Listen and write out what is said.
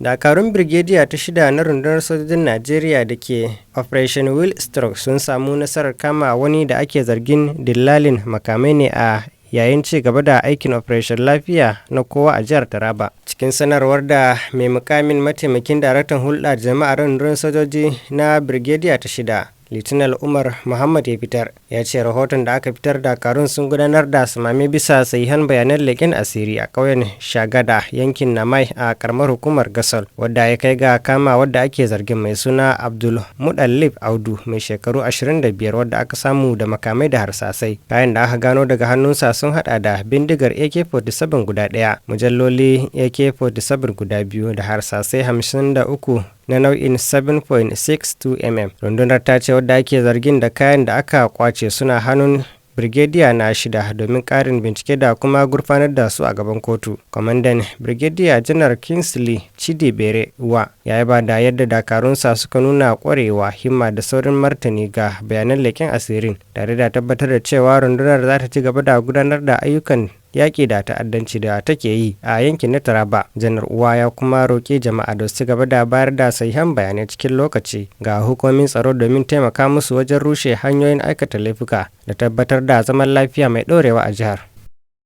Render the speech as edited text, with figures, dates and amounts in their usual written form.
Dakarun Birgediya ta 6 na rundunar sojojin Najeriya da ke Operation Will Stroke sun samu nasarar kama wani da ake zargin dillalin makamai ne a yayin ci gaba da aikin Operation Lafiya na kowa a jihar Taraba. Cikin sanarwar da mai mukamin mataimakin daraktan hulɗar jama'ar rundunar sojoji na Birgediya ta 6 Lieutenant Umar Muhammad ya fitar, ya ce rahoton da aka fitar dakarun sun gudanar da samami bisa sahihan bayanan leƙen asiri a ƙauyen Shagada yankin Namai a karamar hukumar Gasol, wadda ya kai ga kama wadda ake zargin mai suna Abdul Mudallib Audu mai shekaru 25 wadda aka samu da makamai da harsasai. Kayan da aka gano daga hannunsa sun hada da bindigar AK-47 guda ɗaya, mujalloli AK-47 guda 2 da harsasai 53 na nau'in 7.62mm. Rundunar ta ce wadda ake zargin da kayan da aka kwace suna hannun Birgediya na 6 domin ƙarin bincike da kuma gurfanar da su a gaban kotu. Kwamandan Birgediya Janar Kingsley Chidibere wa ya yaba da yadda dakarunsa suka nuna ƙwarewa, himma da saurin martani ga bayanan leƙen asirin, tare da tabbatar da cewa rundunar za ta ci gaba da gudanar da ayyukan yaƙi da ta'addanci da take yi a yankin na Taraba. Janar Uwa ya kuma roƙi jama'a da su gaba da bayar da sahihan bayanai cikin lokaci ga hukumomin tsaro domin taimaka musu wajen rushe hanyoyin aikata laifuka da tabbatar da zaman lafiya mai ɗorewa a jihar.